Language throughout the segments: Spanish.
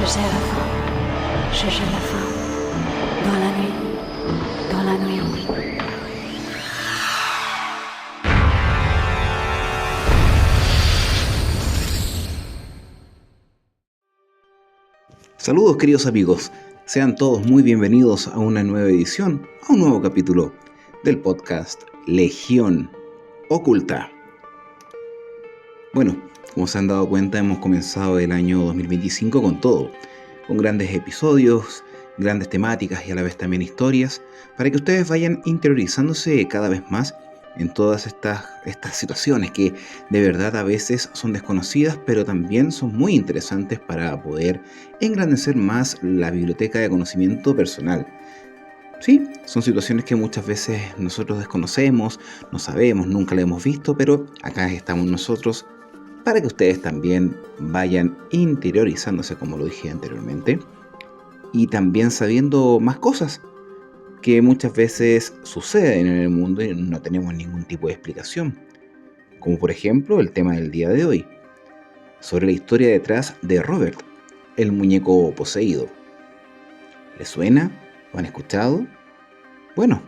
Je sais la fin, je sais la fin, dans la nuit, oui. Saludos queridos amigos, sean todos muy bienvenidos a una nueva edición, a un nuevo capítulo del podcast Legión Oculta. Bueno, como se han dado cuenta, hemos comenzado el año 2025 con todo, con grandes episodios, grandes temáticas y a la vez también historias, para que ustedes vayan interiorizándose cada vez más en todas estas situaciones que de verdad a veces son desconocidas, pero también son muy interesantes para poder engrandecer más la biblioteca de conocimiento personal. Sí, son situaciones que muchas veces nosotros desconocemos, no sabemos, nunca la hemos visto, pero acá estamos nosotros para que ustedes también vayan interiorizándose, como lo dije anteriormente, y también sabiendo más cosas que muchas veces suceden en el mundo y no tenemos ningún tipo de explicación, como por ejemplo el tema del día de hoy, sobre la historia detrás de Robert, el muñeco poseído. ¿Les suena? ¿Lo han escuchado? Bueno,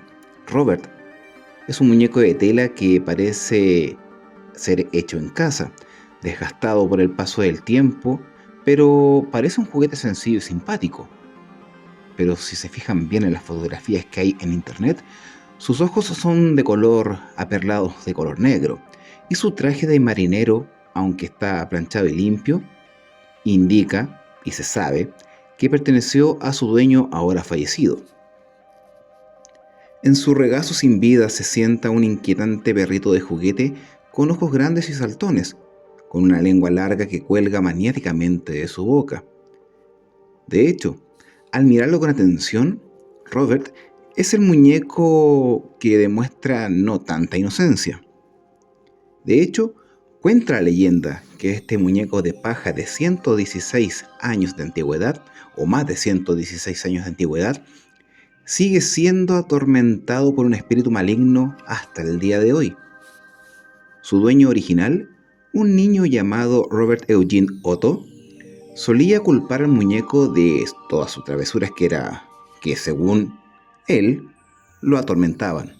Robert es un muñeco de tela que parece ser hecho en casa, desgastado por el paso del tiempo, pero parece un juguete sencillo y simpático. Pero si se fijan bien en las fotografías que hay en internet, sus ojos son de color aperlados de color negro, y su traje de marinero, aunque está planchado y limpio, indica, y se sabe, que perteneció a su dueño ahora fallecido. En su regazo sin vida se sienta un inquietante perrito de juguete con ojos grandes y saltones, con una lengua larga que cuelga maniáticamente de su boca. De hecho, al mirarlo con atención, Robert es el muñeco que demuestra no tanta inocencia. De hecho, cuenta la leyenda que este muñeco de paja de 116 años de antigüedad, o más de 116 años de antigüedad, sigue siendo atormentado por un espíritu maligno hasta el día de hoy. Su dueño original, un niño llamado Robert Eugene Otto, solía culpar al muñeco de todas sus travesuras que según él lo atormentaban,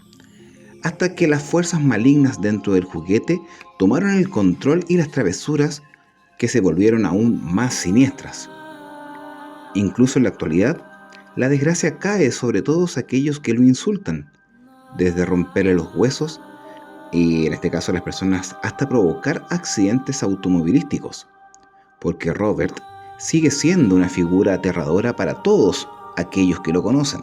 hasta que las fuerzas malignas dentro del juguete tomaron el control y las travesuras que se volvieron aún más siniestras. Incluso en la actualidad, la desgracia cae sobre todos aquellos que lo insultan, desde romperle los huesos y en este caso a las personas hasta provocar accidentes automovilísticos, porque Robert sigue siendo una figura aterradora para todos aquellos que lo conocen.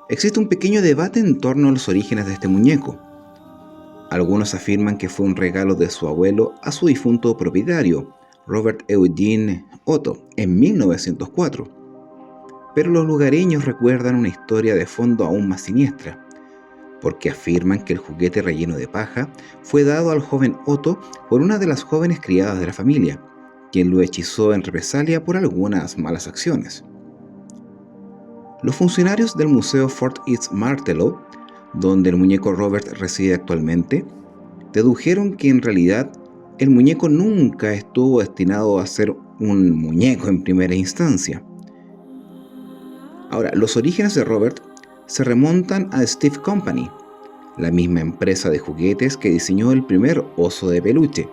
Existe un pequeño debate en torno a los orígenes de este muñeco. Algunos afirman que fue un regalo de su abuelo a su difunto propietario, Robert Eugene Otto, en 1904. Pero los lugareños recuerdan una historia de fondo aún más siniestra, porque afirman que el juguete relleno de paja fue dado al joven Otto por una de las jóvenes criadas de la familia, quien lo hechizó en represalia por algunas malas acciones. Los funcionarios del Museo Fort East Martello, donde el muñeco Robert reside actualmente, dedujeron que en realidad el muñeco nunca estuvo destinado a ser un muñeco en primera instancia. Ahora, los orígenes de Robert se remontan a Steve Company, la misma empresa de juguetes que diseñó el primer oso de peluche,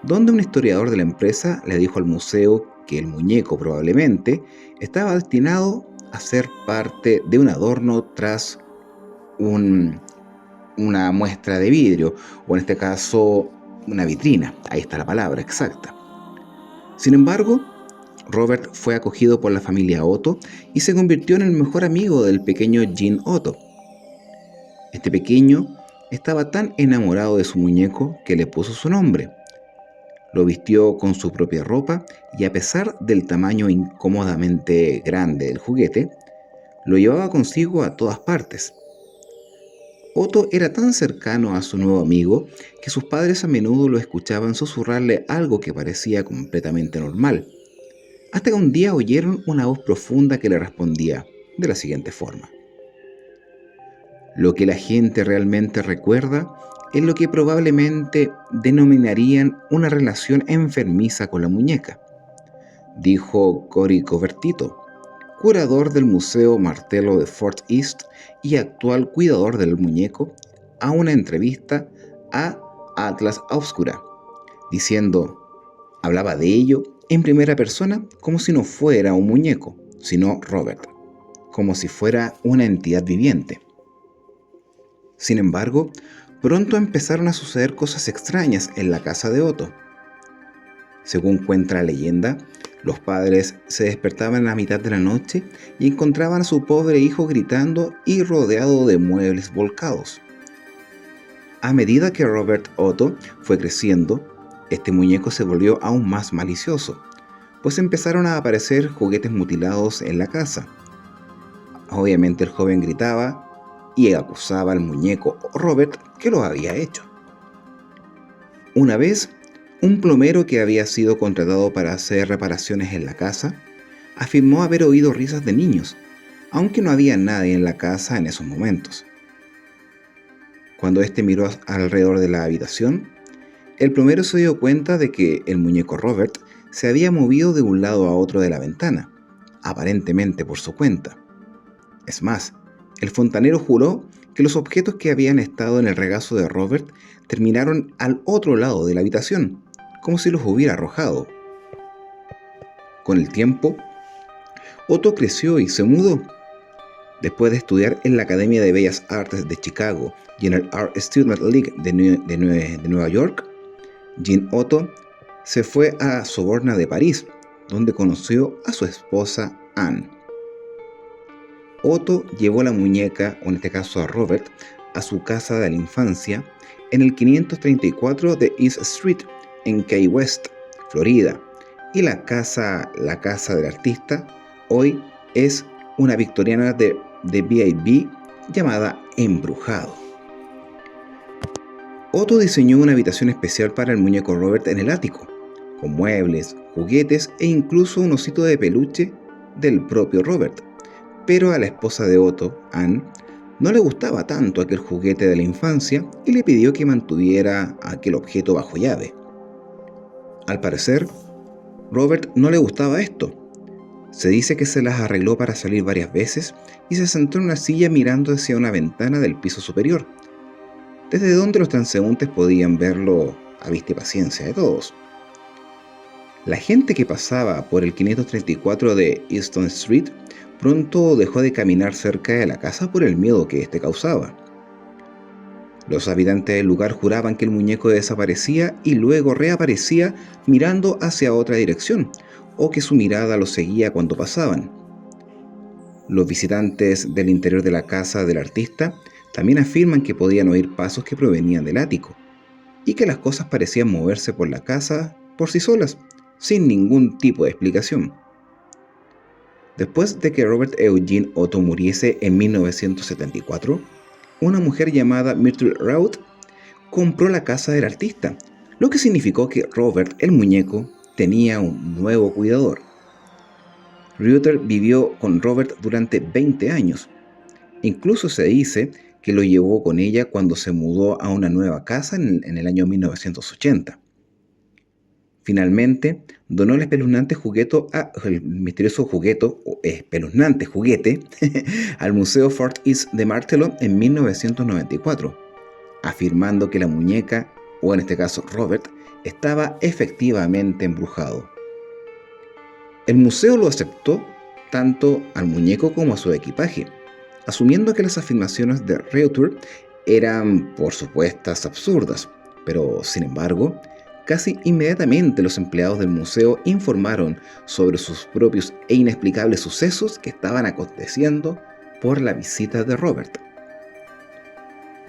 donde un historiador de la empresa le dijo al museo que el muñeco probablemente estaba destinado a ser parte de un adorno tras una muestra de vidrio, o en este caso una vitrina, ahí está la palabra exacta. Sin embargo, Robert fue acogido por la familia Otto y se convirtió en el mejor amigo del pequeño Jean Otto. Este pequeño estaba tan enamorado de su muñeco que le puso su nombre. Lo vistió con su propia ropa y, a pesar del tamaño incómodamente grande del juguete, lo llevaba consigo a todas partes. Otto era tan cercano a su nuevo amigo que sus padres a menudo lo escuchaban susurrarle algo que parecía completamente normal, hasta que un día oyeron una voz profunda que le respondía de la siguiente forma: lo que la gente realmente recuerda es lo que probablemente denominarían una relación enfermiza con la muñeca, dijo Cory Covertito, curador del Museo Martello de Fort East y actual cuidador del muñeco, a una entrevista a Atlas Obscura, diciendo: hablaba de ello en primera persona como si no fuera un muñeco, sino Robert, como si fuera una entidad viviente. Sin embargo, pronto empezaron a suceder cosas extrañas en la casa de Otto. Según cuenta la leyenda, los padres se despertaban a mitad de la noche y encontraban a su pobre hijo gritando y rodeado de muebles volcados. A medida que Robert Otto fue creciendo, este muñeco se volvió aún más malicioso, pues empezaron a aparecer juguetes mutilados en la casa. Obviamente el joven gritaba y acusaba al muñeco Robert que lo había hecho. Una vez, un plomero que había sido contratado para hacer reparaciones en la casa afirmó haber oído risas de niños, aunque no había nadie en la casa en esos momentos. Cuando este miró alrededor de la habitación, el plomero se dio cuenta de que el muñeco Robert se había movido de un lado a otro de la ventana, aparentemente por su cuenta. Es más, el fontanero juró que los objetos que habían estado en el regazo de Robert terminaron al otro lado de la habitación, como si los hubiera arrojado. Con el tiempo, Otto creció y se mudó. Después de estudiar en la Academia de Bellas Artes de Chicago y en el Art Student League de Nueva York, Jean Otto se fue a Sorbona de París, donde conoció a su esposa Anne. Otto llevó la muñeca, o en este caso a Robert, a su casa de la infancia en el 534 de East Street, en Key West, Florida, y la casa del artista hoy es una victoriana de B&B llamada Embrujado. Otto diseñó una habitación especial para el muñeco Robert en el ático, con muebles, juguetes e incluso un osito de peluche del propio Robert. Pero a la esposa de Otto, Anne, no le gustaba tanto aquel juguete de la infancia y le pidió que mantuviera aquel objeto bajo llave. Al parecer, Robert no le gustaba esto. Se dice que se las arregló para salir varias veces y se sentó en una silla mirando hacia una ventana del piso superior, desde donde los transeúntes podían verlo a vista y paciencia de todos. La gente que pasaba por el 534 de Easton Street pronto dejó de caminar cerca de la casa por el miedo que éste causaba. Los habitantes del lugar juraban que el muñeco desaparecía y luego reaparecía mirando hacia otra dirección, o que su mirada los seguía cuando pasaban. Los visitantes del interior de la casa del artista también afirman que podían oír pasos que provenían del ático, y que las cosas parecían moverse por la casa por sí solas, sin ningún tipo de explicación. Después de que Robert Eugene Otto muriese en 1974, una mujer llamada Myrtle Routh compró la casa del artista, lo que significó que Robert el muñeco tenía un nuevo cuidador. Reuter vivió con Robert durante 20 años. Incluso se dice que lo llevó con ella cuando se mudó a una nueva casa en el año 1980. Finalmente, donó el espeluznante juguete al Museo Fort East de Martello en 1994, afirmando que la muñeca, o en este caso Robert, estaba efectivamente embrujado. El museo lo aceptó tanto al muñeco como a su equipaje, asumiendo que las afirmaciones de Reuter eran, por supuestas, absurdas, pero sin embargo, Casi inmediatamente los empleados del museo informaron sobre sus propios e inexplicables sucesos que estaban aconteciendo por la visita de Robert.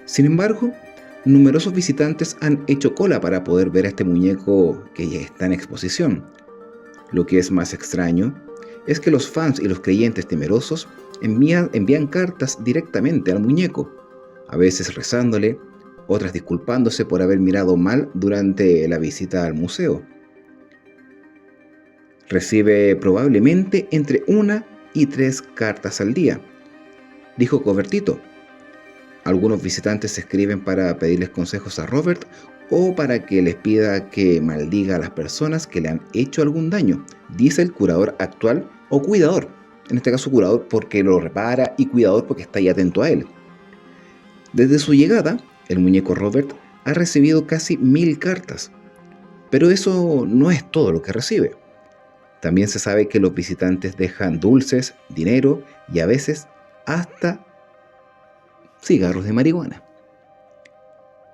Sin embargo, numerosos visitantes han hecho cola para poder ver a este muñeco que ya está en exposición. Lo que es más extraño es que los fans y los creyentes temerosos envían cartas directamente al muñeco, a veces rezándole, otras disculpándose por haber mirado mal durante la visita al museo. Recibe probablemente entre 1 y 3 cartas al día, dijo Covertito. Algunos visitantes escriben para pedirles consejos a Robert o para que les pida que maldiga a las personas que le han hecho algún daño, dice el curador actual o cuidador. En este caso curador porque lo repara y cuidador porque está ahí atento a él. Desde su llegada, el muñeco Robert ha recibido casi 1000 cartas. Pero eso no es todo lo que recibe. También se sabe que los visitantes dejan dulces, dinero y a veces hasta cigarros de marihuana.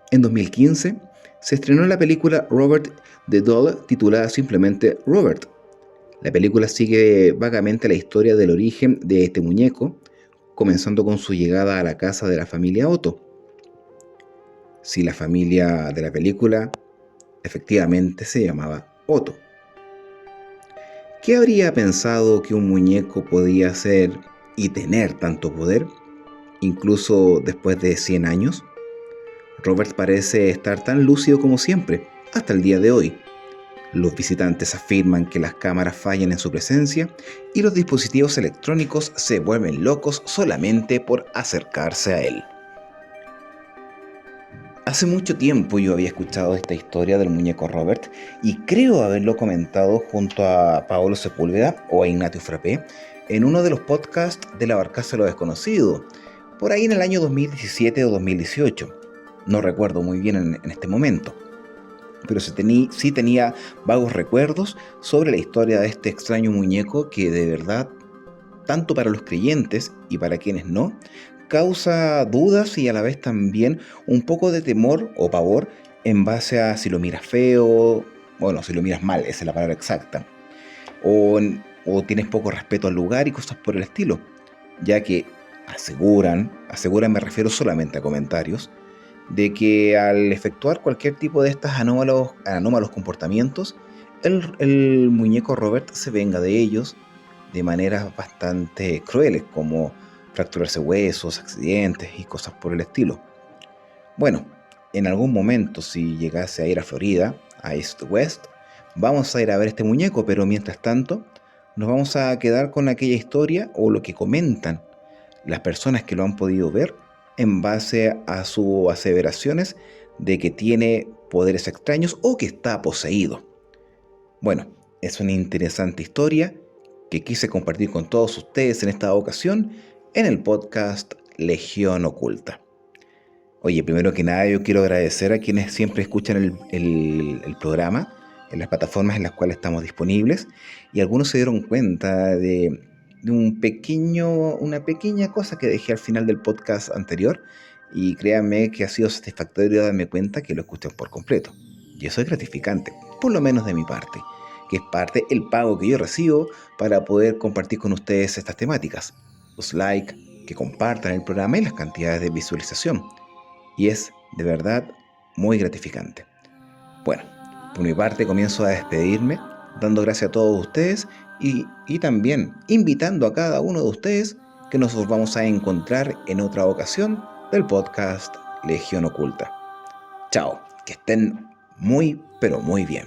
En 2015 se estrenó la película Robert the Doll titulada simplemente Robert. La película sigue vagamente la historia del origen de este muñeco, comenzando con su llegada a la casa de la familia Otto. Si la familia de la película efectivamente se llamaba Otto. ¿Qué habría pensado que un muñeco podía hacer y tener tanto poder, incluso después de 100 años? Robert parece estar tan lúcido como siempre, hasta el día de hoy. Los visitantes afirman que las cámaras fallan en su presencia y los dispositivos electrónicos se vuelven locos solamente por acercarse a él. Hace mucho tiempo yo había escuchado esta historia del muñeco Robert y creo haberlo comentado junto a Paolo Sepúlveda o a Ignacio Frappé en uno de los podcasts de La Barcaza de lo Desconocido, por ahí en el año 2017 o 2018. No recuerdo muy bien en este momento, pero sí tenía vagos recuerdos sobre la historia de este extraño muñeco que de verdad, tanto para los creyentes y para quienes no, causa dudas y a la vez también un poco de temor o pavor en base a si lo miras feo, bueno, si lo miras mal, esa es la palabra exacta, o tienes poco respeto al lugar y cosas por el estilo, ya que aseguran me refiero solamente a comentarios, de que al efectuar cualquier tipo de estos anómalos comportamientos, el muñeco Robert se venga de ellos de maneras bastante crueles, como fracturarse huesos, accidentes y cosas por el estilo. Bueno, en algún momento, si llegase a ir a Florida, a East West, vamos a ir a ver este muñeco, pero mientras tanto, nos vamos a quedar con aquella historia o lo que comentan las personas que lo han podido ver en base a sus aseveraciones de que tiene poderes extraños o que está poseído. Bueno, es una interesante historia que quise compartir con todos ustedes en esta ocasión en el podcast Legión Oculta. Oye, primero que nada yo quiero agradecer a quienes siempre escuchan el programa en las plataformas en las cuales estamos disponibles, y algunos se dieron cuenta de una pequeña cosa que dejé al final del podcast anterior, y créanme que ha sido satisfactorio darme cuenta que lo escuchan por completo. Y eso es gratificante, por lo menos de mi parte, que es parte del pago que yo recibo para poder compartir con ustedes estas temáticas. Los likes, que compartan el programa y las cantidades de visualización. Y es de verdad muy gratificante. Bueno, por mi parte comienzo a despedirme, dando gracias a todos ustedes y también invitando a cada uno de ustedes que nos vamos a encontrar en otra ocasión del podcast Legión Oculta. Chao, que estén muy pero muy bien.